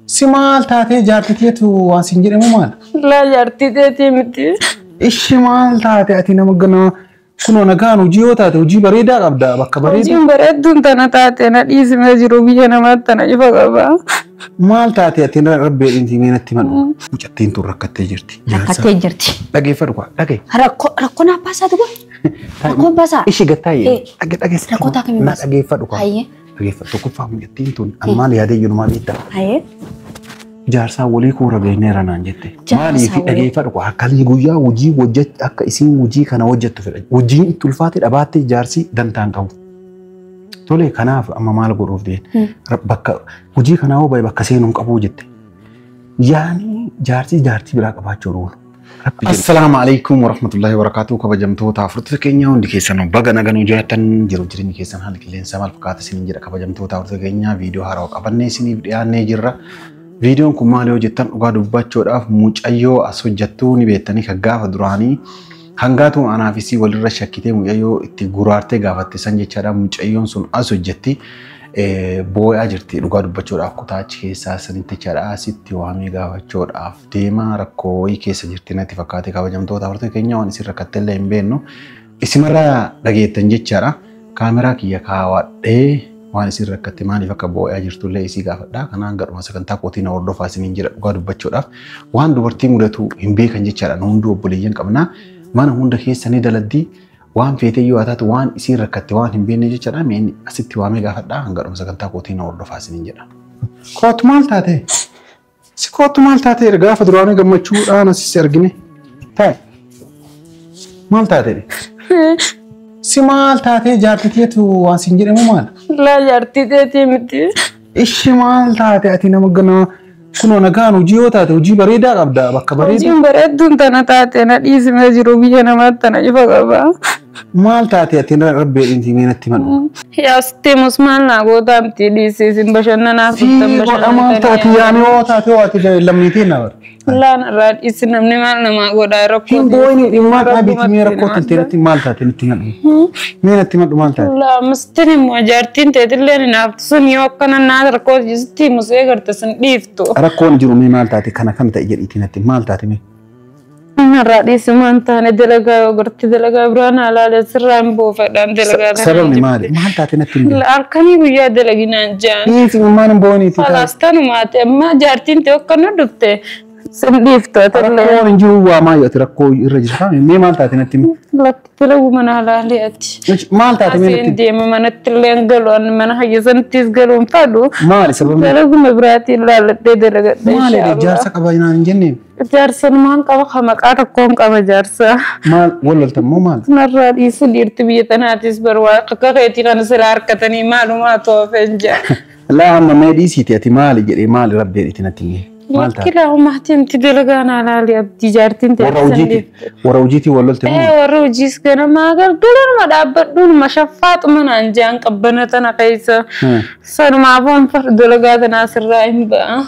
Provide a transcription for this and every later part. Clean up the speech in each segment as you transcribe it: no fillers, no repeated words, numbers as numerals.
سمال تاتي جارتي واسنجر مال لا جارتي متي إيش مال تاتي أتينا مجنا كنا نكانو جيو تاتي وجي بريدة أبدا بك بريدة جيم بريد دون تنا تاتي أنا إيش ماجرو بيجنا ما تنا يفقابا مال تاتي أتينا ربي أنتي مين أتمنى مجتين تركت جرتي لقي فرقة لقي ركونا باسا تقول ركون باسا إيش قتاي لقي ركون تاكمي باسا لقي فرقة لقي فرقة كل فهم مجتين تون المال يا دي ينما بيتا جارسا ولي كورا غينيرا نانجتي مالي في لقي فرقة هكالي جويا وجي وجت أك اسم وجي كنا وجت في وجي تلفاتي أباتي جارسي دنتان كاو تولي كناف أما مال غروف دين بك وجي كنا هو باي بكسينهم كابو جت يعني جارتي بلا كباچورون السلام عليكم ورحمة الله وبركاته كبجمتو تافرت كينيا وندي كيسانو بغا نغانو جاتن جيرو جيرين كيسان حال كلين سمال فكات سين جيرا كبجمتو تافرت كينيا فيديو هارو قبني سيني فيديو جيرا فيديو كو ماليو جتن اوغا دباچوداف موچايو اسوجتو ني بيتني كغاف دراني هنگاتو انا فيسي ولر شكيتي مويايو اتي غورارتي غافت سانجيچادا موچايون سون اسوجتي بوي اجرتي اوغا دباچوداف كوتاچ كيسا سنتي چادا سيتي وامي غافچوداف ديما ركوي كيسا جرتي نتي فكاتي كبجمتو تافرت كينيا وان سي ركتل امبينو اسمرا دغيتن جيچارا كاميرا كيا كاوادي waan isin rakkate maaliif akka boo'ee jirtullee isii gaafadha kanaan garuma sagantaa kootiin hordofaa isiniin jira dhugaa dubbachuudhaaf waan dubartii mudatu hin beekan jechaadha nu hundi obboleeyyan qabna mana hunda keessanii daladdii waan feetee yoo taatu waan isin rakkate waan hin beekne jechaadha mee asitti waamee gaafadha garuma sagantaa kootiin hordofaa isiniin jira kootu maal taate si kootu maal taate gaafa duraanii gammachuudhaan asis argine taa'e maal taate سمال تاتي جارتي واسنجر مال لا جارتي متي إيش مال تاتي أتينا مجنا كنا نكانو جيو تاتي وجي بريدة أبدا بك بريدة جيم بريد دون تنا تاتي أنا إيش ماجرو بيجنا ما تنا يفقابا مال تاتي أتينا ربي أنتي مين أتمنى يا ستي مسمال ناقو تامتي ليسي سنبشنا ناس بتنبشنا مال تاتي يعني هو تاتي واتي لمنيتين نور لا نراد إسنا من ما نما غودا ركوت بويني ما تبي تمي ركوت تنتي مال تاتي نتمنى مين أتمنى مال تاتي لا مستني مواجرتين تدلين نافتسون يوكنا ناد ركوت جستي مسيغر تسن ليفتو ركون جرومي مال تاتي كان تأجر إتنتي مال تاتي مي نراد إسما أنتاني دلقا وغرتي دلقا برانا على سرام بوفدان دلقا سرني مالي مال تاتي نتمنى لا أركاني ويا دلقينا جان إيه في ما نبوني تي خلاص تانو ماتي ما جارتين توكنا دبتي سنديفتو تلقى ركون جوا ما يتركو الرجل مي مال تاتي نتمنى لا تلقوا من على لياتي مال تاتي مين سندي ما نتلين قالوا من هاي سنتيز قالوا فادو مالي سبب تلقوا مبراتي لا لا تدرك مالي جارسك أباينا نجنين جارسن مان كوا خمك أركون كوا جارسا مال ولا تمو مال نرى يسلير تبيتنا تسبروا كقيتي كان سلار كتني معلومات وفنجا لا هم ما دي سيتي أتمالي جري مال ربي إتناتي كلاهما اهتم تدلقان على لي أبدي جارتين وروجيتي ولا تمو وروجيس كنا ما قال قلنا ما دابدون ما شفات من أنجان قبنتنا قيسا صار مع فهم فدلقات ناس الرائم بقى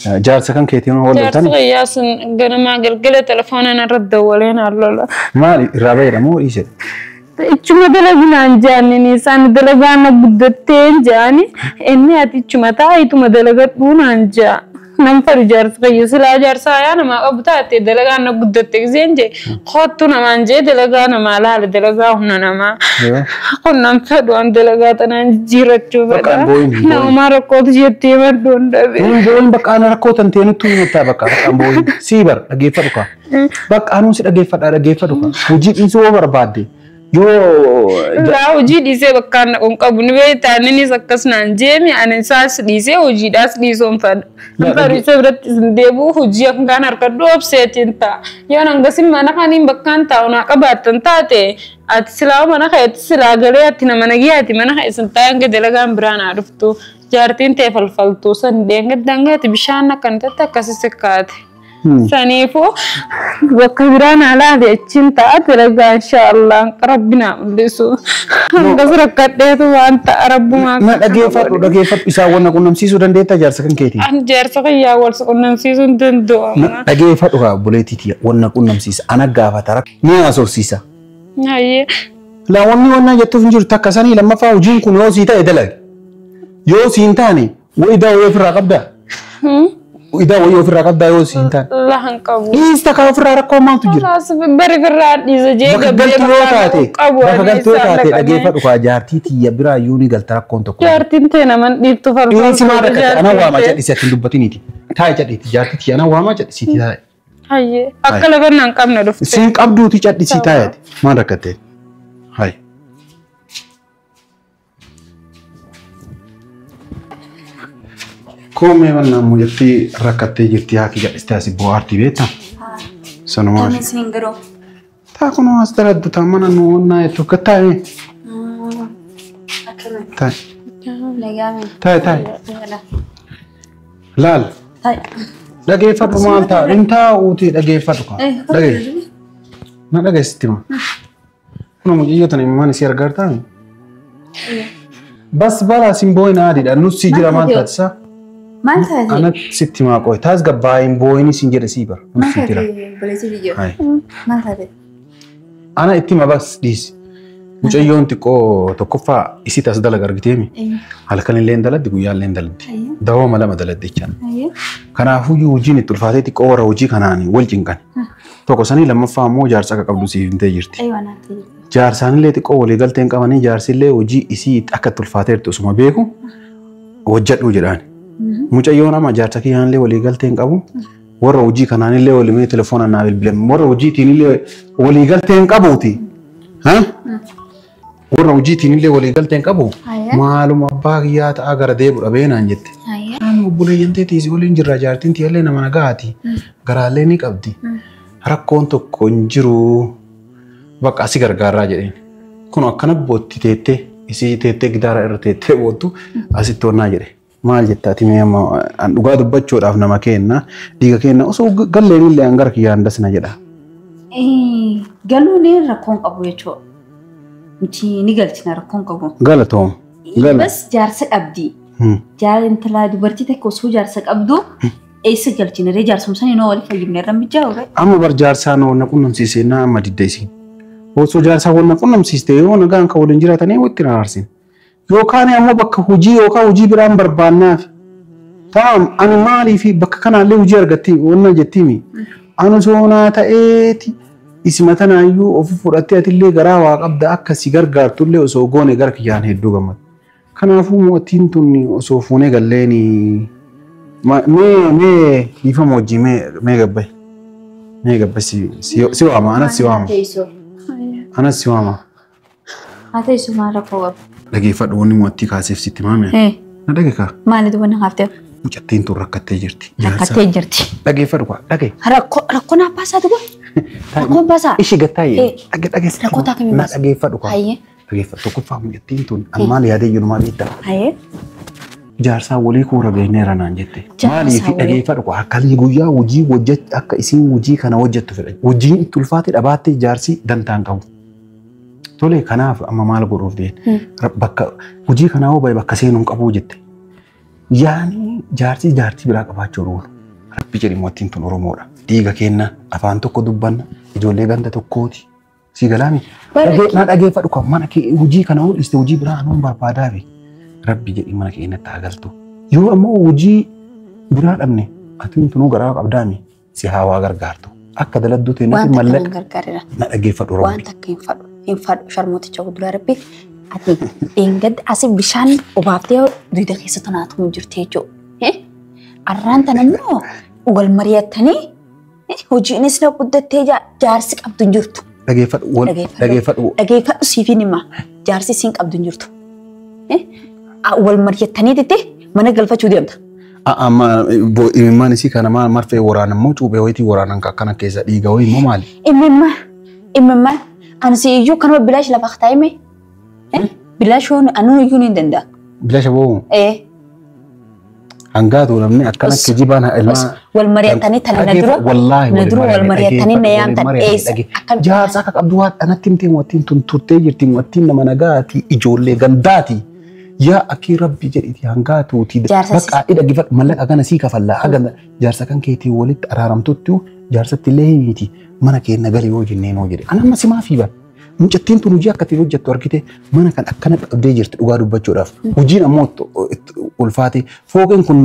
جار سكن كيتي ولا تاني جار سياسن قلنا ما قال تلفوننا رد ولينا الله مالي الرابع مو إيش cuma dalagina anjani ni san dalagana buddateen jani inni ati cuma taa itu madalagat bun anja nam faru jar sayu sila jar saya nama abta ate dalagana buddatte zenje khottu nama anje dalagana mala dalaga hunna nama kon nam fadu an dalagata nan jirachu bada nama mara ko jette mar donda be boin bakana rakko tantenu tu neta bakka boin sibar age faduka bak anu si age faduka fuji iso barbade yo la uji dise bakkan on qabnu be tanini sakkas nan jemi anen sas dise uji das dison fad faru sebrat debu uji ak ganar ka dop setinta yana ngasim mana kanin bakkan tauna qabatan tate at silaw mana khayt sila gare atina managi ati mana khaysan tayang delagan brana duftu jartin te falfaltu san denga danga tibishana kan tata kasisekat سنيفو وكبرنا على الچنتا تلقى إن شاء الله ربنا لسو نقصر كده وانت رب ما دقيفت إساونا كنا مسيسو دنديتا جارسكن كيتي أنا جارسك يا ورس كنا مسيسو دندو دقيفت وها بوليتي تي ونا كنا مسيس أنا قافة ترك مين أسور سيسا هاي لا ونا جتو فنجر تكساني لما فاو جين كن يو سيتا يدلق يو سينتاني وإذا ويفرق قبدا إذا ويو في الرقاب دايوس إنتان لا هنقبو إستكاو في الرقاب ما تجري خلاص بري في الراد إذا جاي قبل توتاتي قبل توتاتي أجي فرق جارتي تي برا يوني قال ترى كنت كون جارتي انتنا من دي تفرق إيه سمارة أنا وما جد سيتين دبتيني تي تاي جد جارتي تي أنا وما جد سيتي تاي هاي أكل بنان كم ندفت سينك أبدو تي جد سيتاي ما ركتة هاي كومي وانا مجتي ركتة جرتي هاكي جد استاسي بوارتي بيتا سنوار كم سينجرو تاكونو أسترد تامنا نونا يتوكتاي أكمل تاي لجامي تاي لال طيب لقي فرق مالتا انت وتي لقي فرق لقي ما لقي ستيما كنا مجيوتني ما نسير غارتاني بس بلا سيمبوين عادي ده نص سيجرا مالتا تسا ما انت هذي انا ستيما قوي تاز غباين بويني سيجرا سيبر ما نص سيجرا هذي بلاتي فيديو هاي ما هذي انا اتيما بس ديس مجيون تكو تكفى اسي تصدل غرغتيمي على كان لين دلد غيا لين دلد داو مالا مدلد ديچان ايوه كنا فوجي وجيني تلفاتي تكو ورا وجي كناني ولجين توكو سني لما فامو جارسا قبل سي انت جرتي ايوه انا تي جارسان لي تكو ولي غلتين قماني جارسي لي وجي اسي اكا تلفاتي تسما بيكو وجد وجدان مجيون ما جارسا كيان لي ولي غلتين قبو ورا وجي كناني لي ولي مي تليفون انا بالبلم ورا وجي تيني لي ولي غلتين قبوتي ها ورا وجيتي نيلي ولي قلتين قبو معلومة باقيات أقر ديبو أبينا نجت أنا بقولي ينتي تيزي ولي نجر راجارتين تيالي نمانا قاتي قرالي نيك أبدي ركون تو كنجرو بق أسي قرقار راجرين كنو أكنا بوتي تيتي إسي تيتي قدار إر تيتي بوتو أسي تورنا جري maal jettaati mee amma an dhugaa dubbachuudhaaf nama kenna dhiiga kenna osoo galleen illee an gara kiyyaan dasna jedha. Galuun rakkoon qabu jechuudha. Nuti ni galchina rakkoon qabu. Galatoom. Bas jaarsa qabdi. Jaarsa intalaa dubartii takka osoo jaarsa qabdu eessa galchina ree jaarsumsanii noo waliif fayyimne irra mijaa ture. Amma bar jaarsaa noo na qunnamsiisee na amma didda isiin. Osoo jaarsaa wal na qunnamsiiste yoo nagaan ka waliin jiraatanii walitti na aarsin. Yookaan ammoo bakka hojii yookaan hojii biraan barbaannaaf. Taa'am ani maalii fi bakka kanaallee hojii argatti wanna jettiimi. Ani soonaa ta'eeti isima tanaayyuu of fudhattee atillee garaa waa qabda akka si gargaartullee osoo goone gara kiyyaan hedduu gammadu. Kanaafuu mootiin tun osoo fuunee galleeni mee dhiifama hojii mee gabbay. Mee gabbay si waama anas si waama. Anas si waama. Haa teessu maal rakkoo qabu? Dhageeffadhu wanni mootii kaaseef sitti maame. Na dhageekaa. Maalitu wanna hafte? Mucattiin tun rakkattee jirti. Rakkattee jirti. Dhageeffadhu kwa dhagee. Rakkoon abbaasaa dhugaa? Rakkoon baasaa? Ishee gattaayee. Dhageessi. Rakkoo taakimii baasa. Na dhageeffadhu kwa. Dhageeffadhu tokkoffaa mucattiin tun an maal yaadee jiru maal beektaa? Jaarsaa walii kuura geenyeera naan jette. Maaliif dhageeffadhu kwa akkalii guyyaa hojii hojjech akka isiin hojii kana hojjettu fedha. Hojiin itti ulfaate dhabaattee jaarsi dantaan qabu. Tole kanaaf amma maal godhuuf deemte bakka hojii kanaa hoo bakka seenuun qabuu jette. Yaani jaartii biraa qabaachuu oolu. Rabbi jedhi mootiin tun Oromoodha. Dhiiga kenna afaan tokko dubbanna ijoollee ganda tokkooti. Si galaami. Na dhageeffadhu kan mana kee hojii kana hoo dhiste hojii biraa anuun barbaadaa fi Rabbi jedhi mana kee natti agaltu. Yoo ammoo hojii biraa dhabne atiin tunuu garaa qabdaami si haawaa gargaartu. Akka daladdu ta'e natti mallaqa. Na dhageeffadhu Oromoo. Waan takka hin fadhu. Infad sharmooticha guddaa rabbi ati eengad asif bishaan obaaftee duuda keessa tanaatu jirtee jechuudha. Arraan tan immoo wal mari'attanii hojiinis na guddattee jaarsi qabdu hin jirtu. Dhageeffadhu. Dhageeffadhu siifin hima jaarsi siin qabdu hin jirtu. Wal mari'attanii ditte mana galfachuu deemta. Amma imimmaan isii kana maal marfee waraanan moo cuuphee wayitii waraanan akkana keessa dhiiga wayii moo maali? Imimmaan. Anu si iyyuu kanuma bilaash lafa taa'ime. Bilaash hoon anu iyyuu ni danda'a. Bilaash boo? Hangaatu namni akkana kijibaan ilmaa. Wal mari'atanii tan na dura. Wallaahi wal mari'atanii na yaamtan eessa. Jaarsa akka qabdu waan anatti himtee mootiin tun turtee jirti mootiin nama nagaati ijoollee gandaati. Yaa akii rabbi jedhiti hangaatuuti. Bakka dhaggeeffadhu mallaqa kana sii kafallaa. Haga jaarsa kan keetii walitti araaramtutti jaarsatti illee himiti. Mana keenya galee yoo jennee noo jedhe. Ana amma simaa fi bara. Mucattiin tun hojii akkatti hojjettu argite mana kan akkana qabdee jirti dhugaa dubbachuudhaaf. Hojiin ammoo ulfaate fooqeen kun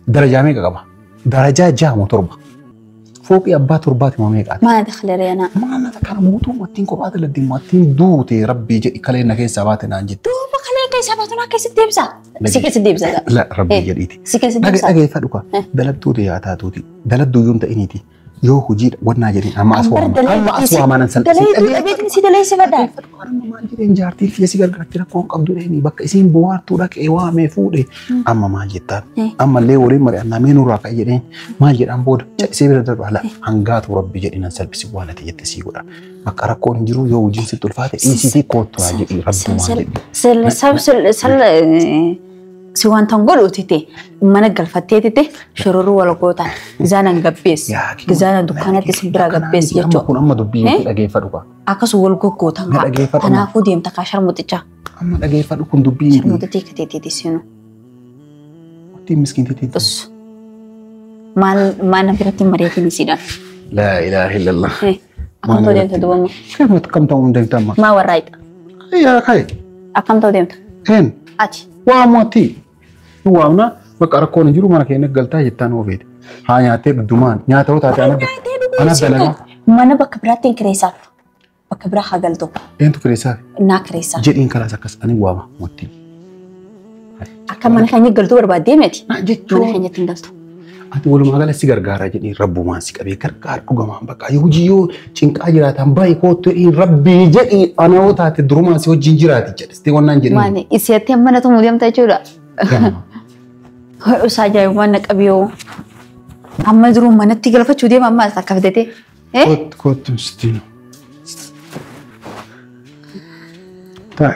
درجة ميقا قبا درجة جامو تربة فوق أبا تربات ما ميقا ما دخل رينا ما أنا ذكر موتو ماتين قبات لدي ماتين دوتي ربي جئ كلينا كي سباتنا عن جد دوبا خلينا كي سباتنا كي ستيبسا سيكي ستيبسا لا ربي جديتي سيكي ستيبسا أجي فدوكا دلتو دي أتاتوتي دلتو يوم تأنيتي يو هجير ودنا جرين أما أسوا ما ننسل دلتو سي دلتو سفدا ما جرين جارتي في سيجار كتير كون قبضو لهني بك إسين بوار تورك إيوا مفودي أما ما جتان أما اللي وري مري أنا مينو راك جرين ما جر أم بود سيبر درب على هنگات وربي جرين نسل بسيبوانا تيجي سيجورا بك أراكون جرو يو جنس التلفات إيسي كوت واجي ربي ما سل سوان تنقول وتيتي ما نقل فتيتي شرورو ولا قوتا زانا نقبيس زانا دكانة تسبرا قبيس يجو أما كون أما دبي أجي فدوكا أكاس والقو قوتا أنا أكو ديم تكاشر متجا أما أجي فدوكا دبي شر متجا كتيتي سينو تي مسكين تيتي بس ما نبرتي مريتي نسيدا لا إله إلا الله أكم تو ديم تدوما كيف كم تو ديم تما ما ورايت يا خير أكم تو ديم هن أتي واموتي وامنا بك أراكون جرو ما كأنك قلتها جتان وفيد ها ياتي بدمان ياتو تاتي أنا بلغا ما أنا بكبراتين كريسا بكبرا خجلتو أنتو كريسا نا كريسا جدين كلا سكس أنا واما موتي أكم أنا خاني قلتو برباد ديمتي جتو أنا خاني تنقلتو أتقول ما قال سيجار غارة جدي ربو ما سيك أبي كار أقوم بك يوجيو تشينك أجرات هم باي كوتو إن ربي جدي أنا وتات دروما سوى جنجرات جد استوى نانجري ماني إسيتي أمنا تو مديم تاجورا هو أساجا يوانك أبيو أما دروم ما نتيجة لفة شودي ماما سكفتي إيه كوت مستينو طيب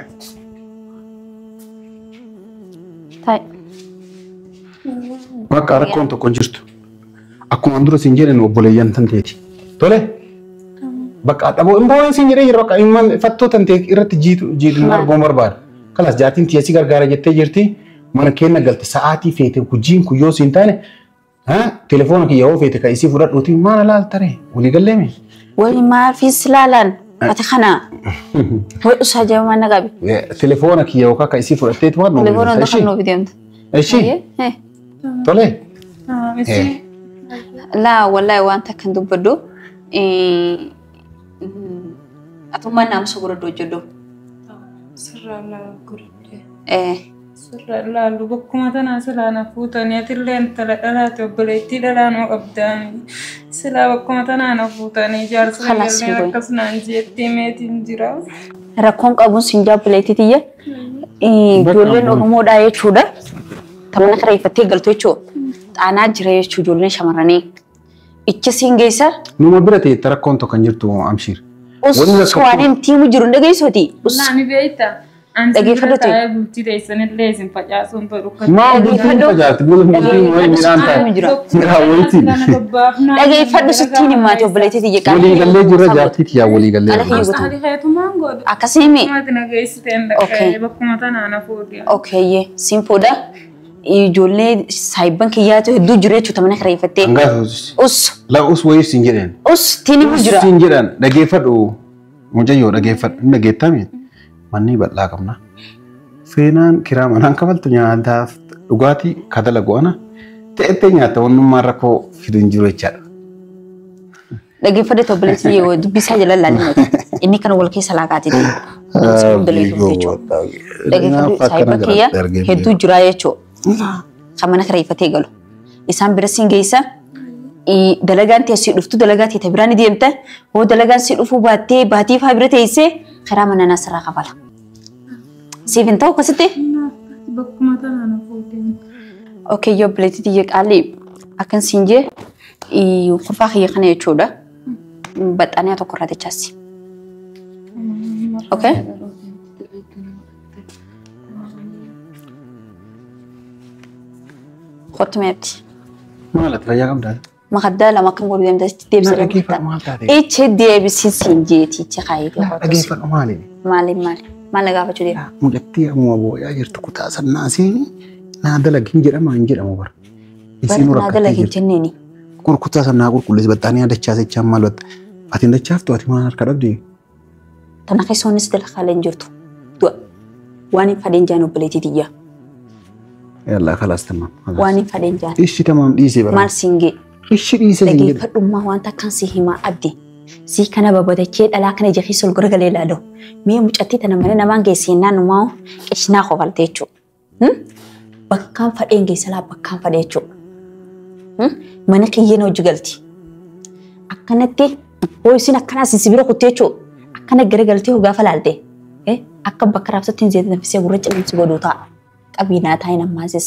بك أراكون تو كونجرتو أكو أندرو سينجر إنه بوليان تنتيتي تولي بك أبو إمبوين سينجر يروك إيمان فتو تنتيك إرت جيت نار بومر بار خلاص جاتين تياسي غرغارة جتة جرتي mana kenna galta sa'aatii feete kujiin kuyyoo siin taane telefoona kiyya yoo feete ka isii fudhadhuuti maana laaltare walii galleeme. Wali maa fi silaalaan ati kana wal usaa jamaa nagabi. Telefoona kiyya yoo ka isii fudhatteetu waan nuuf telefoona dhaqan nuuf deemta. Eshi tole. Laa wallahi waan takkan dubbadhu atuma naam sugurado jedhu. Sirraa laa gurade. Sirraa laa lubakkuma tanaa silaa na fuutanii atilleen tala dhalaate obboleettii dhalaa nuu qabdaani. Silaa bakkuma tanaa na fuutanii jaarsa gallee akkasumaan jettee meetiin jira. Rakkoon qabuun sinjaa obboleettii tiyya. Ijoolleen Oromoodhaa jechuudha. Tamana kareeffattee galtu jechuudha. Xaanaa jira jechuu ijoolleen shamarranii. Ichi siin geessa. Numa bira ta'e rakkoon tokko kan jirtu Amshiir. Waan tiimu jiru dhageessoti. Naani beektaa. Dhageeffadhu bultii teessanillee isin facaasuun ta'u. Maa bultiin facaasti bultiin wayii midhaan ta'a. Midhaan wayiiti. Dhageeffadhu sittiin himaati obboleettii tiyya qabu. Walii gallee jirra jaartiiti yaa walii gallee. Haali heetumaan godhu. Akkasimi. Maati nageessiteen dhaqee bakkuma tanaa na fuudhe. Okeeyyee siin fuudha. Ijoollee saayibban kiyyaatu hedduu jiru jechuudha mana kareeffattee. Us. La us wayii siin jedhan. Us tiini jira. Siin jedhan dhageeffadhu. Mujayyoo dhageeffadhu. Inni dhageettami. Manni bal'aa qabna. Feenaan kiraa manaan kabaltu nyaataaf dhugaatii kadala go'ana. Ta'ettee nyaata wannummaan rakkoo fidu hin jiru jechaadha. Dhageeffadhu obboleettii yoo dubbisaa jala laalii inni kan wal keessa laaqaati. Dhageeffadhu saayibban kiyya hedduu jira jechuudha. Kan mana kareeffatee galu. Isaan bira siin geessa. Dalagaan teessii dhuftu dalagaa teeta biraan ni deemta. Hoo dalagaan si dhufuu baattee baatii faa bira teessee karaa mana nasirraa qabala. Siif hin ta'u akkasitti? Bakkuma tanaa na fuudhe. Okey yoo obboleettii tiyya qaalii akkan siin jee kurfaa kiyya kana jechuudha. Baxxaniyaa tokko irraa techaasi. Okey? Kottu meetti. Maal fayyaa qabdaa? Makaddaa lama kan godhu deemta deebisee dhageeffadhu maal taate? Ichi deebisii siin jeeti ichi kaayitee qotus. Dhageeffadhu maali? Maal gaafachuu deema? Mucattii ammoo boo'aa jirtu kutaa sannaa seeni naa dalagin jedhama hin jedhamu bara. Isiin naa dalagin jenneeni. Kutaa sannaa qulqulleessi baxxaanii adachaa sechaan maal batta? Ati dachaaftu ati maal harka dhabdee? Tana keessoonis dalakaalee hin jirtu. Waan hin fadeen jaan obboleettii tiyyaa. يلا خلاص تمام واني فدين جان إيش تمام ديسي برا مال سينجي إيش ديسي لقي زين فدوما وانت كان سيهي ما أبدي سي كان بابا كيد ألا كان يجي خيسول غرغلي لالو مي مجتي تنمنا نمان جيسينا نماو إشنا خوال تيجو بكام فدين جيسلا بكام فديجو mana kiyyeen hojii galti akkanatti ho'isin akkana sisibira kuteecho akkana garagaltee gaafa laalte akka bakka raabsattiin zeeta nafisee gurracha dhinsi godhu ta'a qabinaa taa'in ammaasis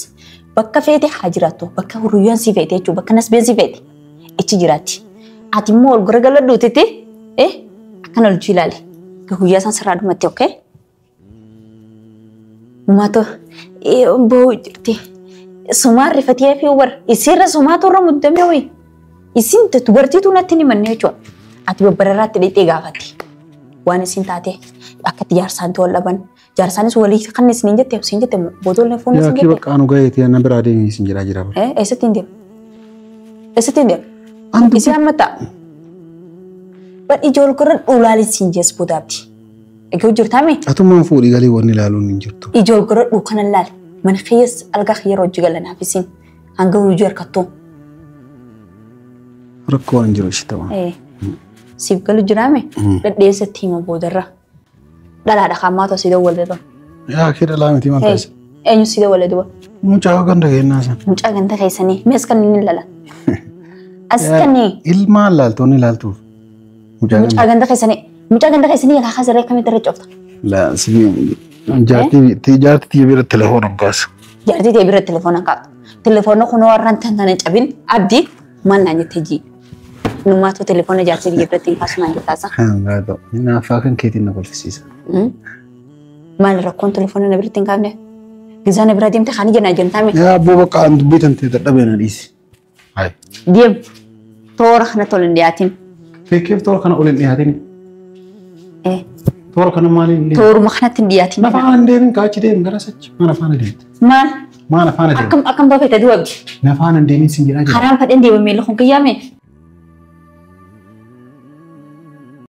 bakka feete haa jiraattu bakka hurriyyaan si feete jechuudha bakka nasbeen si feete ichi jiraatti ati immoo ol garagala duutete akkana hojii ilaali guyyaa san sirraa dhumatti okkee maato boo jirti. Sumaan rifatee fi war isirra sumaatu irra muddamee wayi isin dubartiitu natti ni mannee jechuudha ati babbararraatti dhixee gaafatti waan isin taate akkatti jaarsaan ta'uu laban jaarsaanis walii kan isin jette boodolle foon isin jette. Yaa bakka anu ga'ee ta'e na biraa deemee isin jira. Eessatti hin deemu isin amma ta'a ban ijool gurra dhulaali isin jees boodaabdi egaa jirtaame. Atummaan fuudhii galee wanni ilaaluun hin jirtu. Ijool gurra dhukana laali. من خيس ألقى خير وجعلنا نافسين هنقول وجوه كتوم ركون جروش تمام سيب قالوا جرامي لا ديس التيم بودرة لا خامات وسيد ولده يا كده لا متي ما فاز أي سيد ولده مش عاقن ده الناس مش عاقن ده كيسني مسكني لا أسكني المال لا توني لا تو مش عاقن ده كيسني يا خاسر كم يترجع لا سيبي جارتي تجيب التليفون انقاص جارتي تجيب التليفون انقاص تليفونه خنو ورن تنتن تابين أبدي ما ناني تجي نماتو تليفونه جارتي تجيب التليفون ما جتاسا هذا هنا فاكن كيتي نقول في سيسا ما لركون تليفونه نبرة تنقابنه جزانة براديم تخاني جنا جنتامي يا أبو بكر عند بيت أنت تدبنا ليس هاي ديب تور خنا تولن دياتين كيف تور خنا أولن دياتين تور خنا مالين تور مخنا تندياتين نفعنا دين كاتش دين غراسج ما نفعنا دين ما نفعنا دين أكم بابي تدوب نفعنا دين سنجرا حرام فدين دي بميل خون كيامي